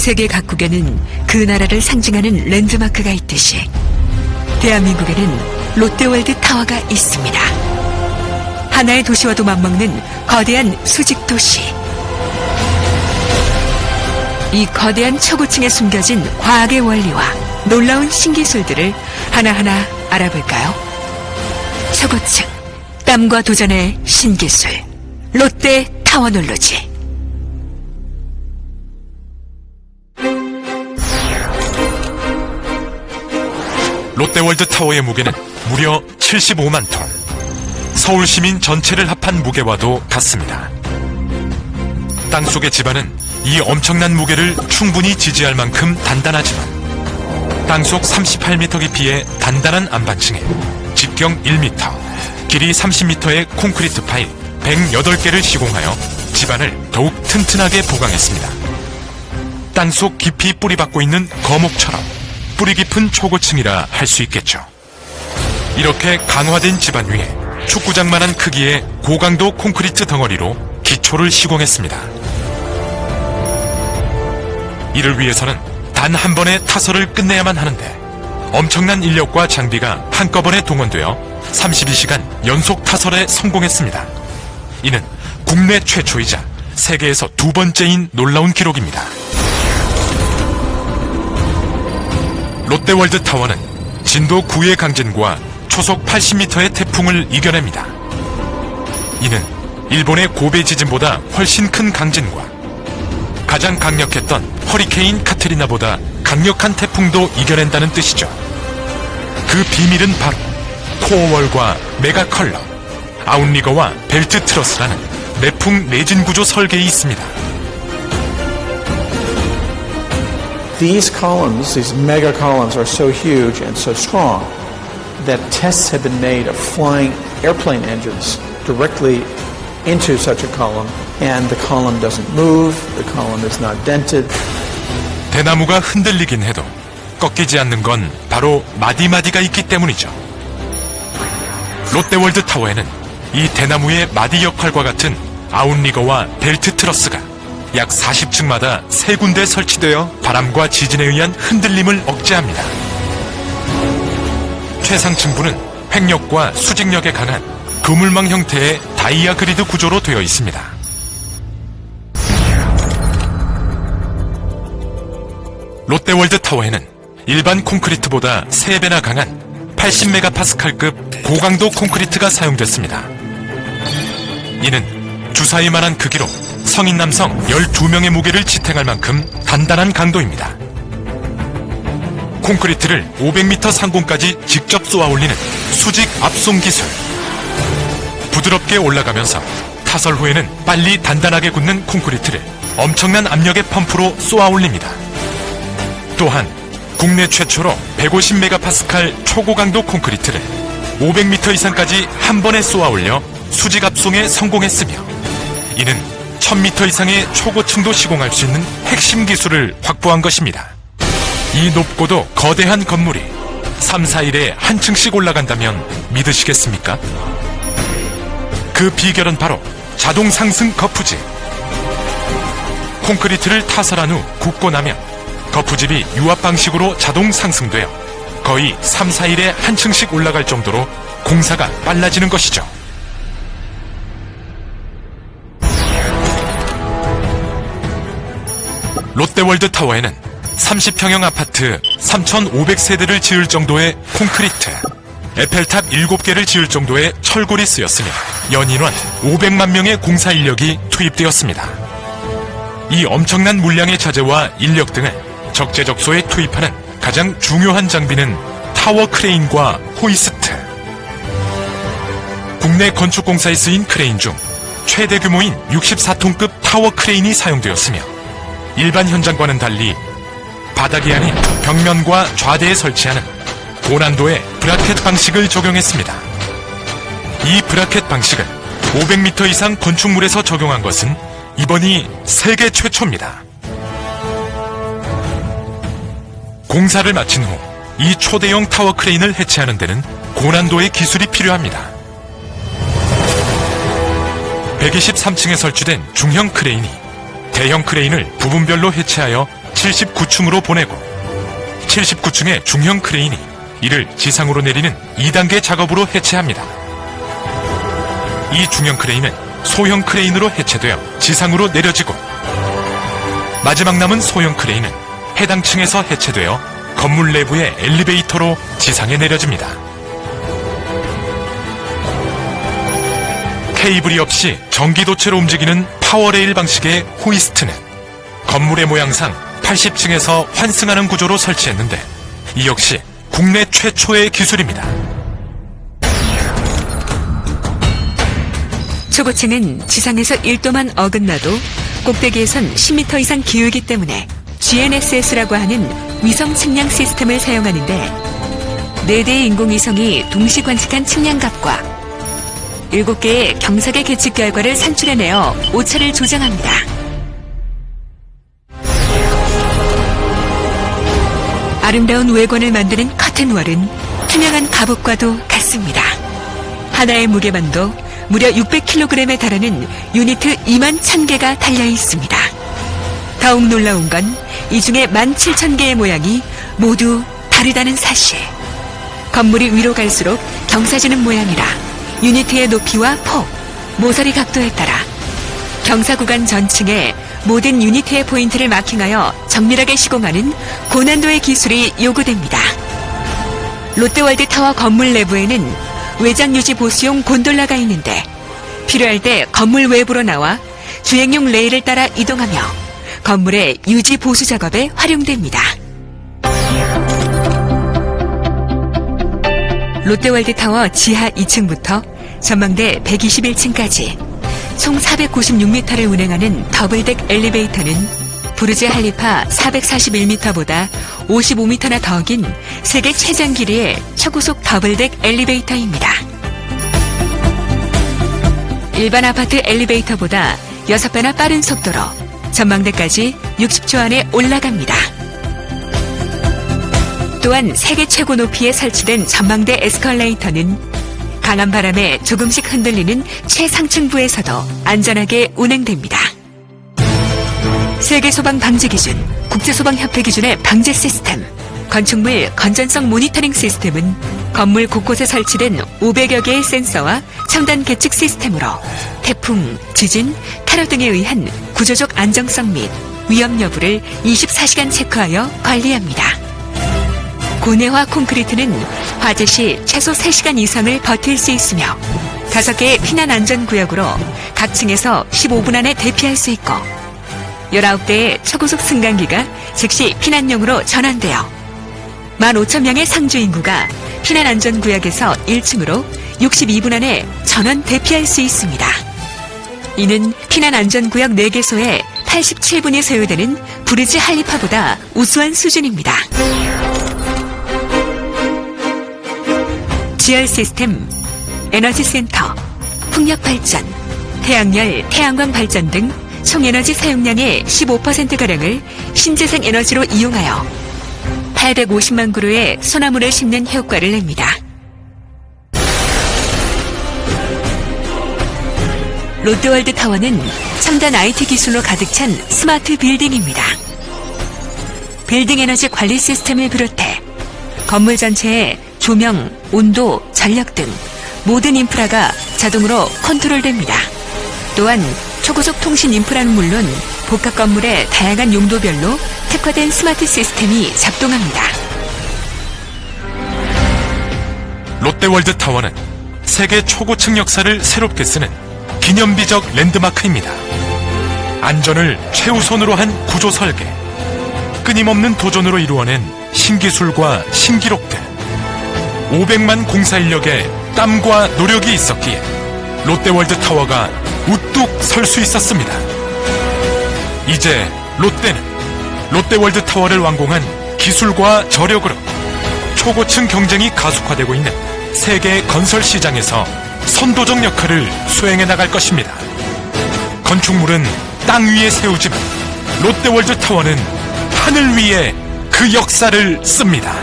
세계 각국에는 그 나라를 상징하는 랜드마크가 있듯이 대한민국에는 롯데월드 타워가 있습니다. 하나의 도시와도 맞먹는 거대한 수직 도시. 이 거대한 초고층에 숨겨진 과학의 원리와 놀라운 신기술들을 하나하나 알아볼까요? 초고층, 땀과 도전의 신기술, 롯데 타워놀로지. 롯데월드 타워의 무게는 무려 75만 톤. 서울 시민 전체를 합한 무게와도 같습니다. 땅속의 지반은 이 엄청난 무게를 충분히 지지할 만큼 단단하지만 땅속 38m 깊이의 단단한 안반층에 직경 1m, 길이 30m의 콘크리트 파일 108개를 시공하여 지반을 더욱 튼튼하게 보강했습니다. 땅속 깊이 뿌리박고 있는 거목처럼 뿌리 깊은 초고층이라 할 수 있겠죠. 이렇게 강화된 지반 위에 축구장만한 크기의 고강도 콘크리트 덩어리로 기초를 시공했습니다. 이를 위해서는 단 한 번의 타설을 끝내야만 하는데 엄청난 인력과 장비가 한꺼번에 동원되어 32시간 연속 타설에 성공했습니다. 이는 국내 최초이자 세계에서 두 번째인 놀라운 기록입니다. 롯데월드 타워는 진도 9의 강진과 초속 80m의 태풍을 이겨냅니다. 이는 일본의 고베 지진보다 훨씬 큰 강진과 가장 강력했던 허리케인 카트리나보다 강력한 태풍도 이겨낸다는 뜻이죠. 그 비밀은 바로 코어월과 메가 컬러, 아웃리거와 벨트 트러스라는 내풍 내진 구조 설계에 있습니다. These columns, these mega columns, are so huge and so strong that tests have been made of flying airplane engines directly into such a column, and the column doesn't move, the column is not dented. 대나무가 흔들리긴 해도 꺾이지 않는 건 바로 마디마디가 있기 때문이죠. 롯데월드 타워에는 이 대나무의 마디 역할과 같은 아웃리거와 벨트 트러스가 약 40층마다 3군데 설치되어 바람과 지진에 의한 흔들림을 억제합니다. 최상층부는 횡력과 수직력에 강한 그물망 형태의 다이아 그리드 구조로 되어 있습니다. 롯데월드 타워에는 일반 콘크리트보다 3배나 강한 80메가파스칼급 고강도 콘크리트가 사용됐습니다. 이는 주사위만한 크기로 성인 남성 12명의 무게를 지탱할 만큼 단단한 강도입니다. 콘크리트를 500m 상공까지 직접 쏘아 올리는 수직 압송 기술. 부드럽게 올라가면서 타설 후에는 빨리 단단하게 굳는 콘크리트를 엄청난 압력의 펌프로 쏘아 올립니다. 또한 국내 최초로 150메가파스칼 초고강도 콘크리트를 500m 이상까지 한 번에 쏘아 올려 수직 압송에 성공했으며 이는 1000m 이상의 초고층도 시공할 수 있는 핵심 기술을 확보한 것입니다. 이 높고도 거대한 건물이 3, 4일에 한 층씩 올라간다면 믿으시겠습니까? 그 비결은 바로 자동 상승 거푸집. 콘크리트를 타설한 후 굽고 나면 거푸집이 유압 방식으로 자동 상승되어 거의 3, 4일에 한 층씩 올라갈 정도로 공사가 빨라지는 것이죠. 롯데월드 타워에는 30평형 아파트 3,500세대를 지을 정도의 콘크리트, 에펠탑 7개를 지을 정도의 철골이 쓰였으며 연인원 500만 명의 공사 인력이 투입되었습니다. 이 엄청난 물량의 자재와 인력 등을 적재적소에 투입하는 가장 중요한 장비는 타워 크레인과 호이스트. 국내 건축공사에 쓰인 크레인 중 최대 규모인 64톤급 타워 크레인이 사용되었으며 일반 현장과는 달리 바닥이 아닌 벽면과 좌대에 설치하는 고난도의 브라켓 방식을 적용했습니다. 이 브라켓 방식을 500m 이상 건축물에서 적용한 것은 이번이 세계 최초입니다. 공사를 마친 후 이 초대형 타워 크레인을 해체하는 데는 고난도의 기술이 필요합니다. 123층에 설치된 중형 크레인이 대형 크레인을 부분별로 해체하여 79층으로 보내고 79층의 중형 크레인이 이를 지상으로 내리는 2단계 작업으로 해체합니다. 이 중형 크레인은 소형 크레인으로 해체되어 지상으로 내려지고 마지막 남은 소형 크레인은 해당 층에서 해체되어 건물 내부의 엘리베이터로 지상에 내려집니다. 케이블이 없이 전기도체로 움직이는 파워레일 방식의 호이스트는 건물의 모양상 80층에서 환승하는 구조로 설치했는데 이 역시 국내 최초의 기술입니다. 초고층은 지상에서 1도만 어긋나도 꼭대기에선 10m 이상 기울기 때문에 GNSS라고 하는 위성 측량 시스템을 사용하는데 4대의 인공위성이 동시 관측한 측량값과 7개의 경사계 계측 결과를 산출해내어 오차를 조정합니다. 아름다운 외관을 만드는 커튼월은 투명한 갑옷과도 같습니다. 하나의 무게만도 무려 600kg에 달하는 유니트 2만 1000개가 달려 있습니다. 더욱 놀라운 건 이 중에 17,000개의 모양이 모두 다르다는 사실. 건물이 위로 갈수록 경사지는 모양이라 유니트의 높이와 폭, 모서리 각도에 따라 경사 구간 전층에 모든 유니트의 포인트를 마킹하여 정밀하게 시공하는 고난도의 기술이 요구됩니다. 롯데월드타워 건물 내부에는 외장 유지 보수용 곤돌라가 있는데 필요할 때 건물 외부로 나와 주행용 레일을 따라 이동하며 건물의 유지 보수 작업에 활용됩니다. 롯데월드타워 지하 2층부터 전망대 121층까지 총 496m를 운행하는 더블덱 엘리베이터는 부르즈 할리파 441m보다 55m나 더 긴 세계 최장 길이의 초고속 더블덱 엘리베이터입니다. 일반 아파트 엘리베이터보다 6배나 빠른 속도로 전망대까지 60초 안에 올라갑니다. 또한 세계 최고 높이에 설치된 전망대 에스컬레이터는 강한 바람에 조금씩 흔들리는 최상층부에서도 안전하게 운행됩니다. 세계소방방지기준, 국제소방협회 기준의 방제 시스템, 건축물 건전성 모니터링 시스템은 건물 곳곳에 설치된 500여 개의 센서와 첨단 계측 시스템으로 태풍, 지진, 테러 등에 의한 구조적 안정성 및 위험 여부를 24시간 체크하여 관리합니다. 고내화 콘크리트는 화재 시 최소 3시간 이상을 버틸 수 있으며 5개의 피난 안전구역으로 각 층에서 15분 안에 대피할 수 있고 19대의 초고속 승강기가 즉시 피난용으로 전환되어 15,000명의 상주 인구가 피난 안전구역에서 1층으로 62분 안에 전원 대피할 수 있습니다. 이는 피난 안전구역 4개소에 87분이 소요되는 부르즈 할리파보다 우수한 수준입니다. 지열 시스템, 에너지 센터, 풍력 발전, 태양열, 태양광 발전 등 총 에너지 사용량의 15%가량을 신재생 에너지로 이용하여 850만 그루의 소나무를 심는 효과를 냅니다. 롯데월드타워는 첨단 IT 기술로 가득 찬 스마트 빌딩입니다. 빌딩 에너지 관리 시스템을 비롯해 건물 전체의 조명, 온도, 전력 등 모든 인프라가 자동으로 컨트롤됩니다. 또한 초고속 통신 인프라는 물론 복합 건물의 다양한 용도별로 특화된 스마트 시스템이 작동합니다. 롯데월드타워는 세계 초고층 역사를 새롭게 쓰는 기념비적 랜드마크입니다. 안전을 최우선으로 한 구조 설계, 끊임없는 도전으로 이루어낸 신기술과 신기록들, 500만 공사 인력의 땀과 노력이 있었기에 롯데월드타워가 우뚝 설 수 있었습니다. 이제 롯데는 롯데월드타워를 완공한 기술과 저력으로 초고층 경쟁이 가속화되고 있는 세계 건설 시장에서 선도적 역할을 수행해 나갈 것입니다. 건축물은 땅 위에 세우지만 롯데월드타워는 하늘 위에 그 역사를 씁니다.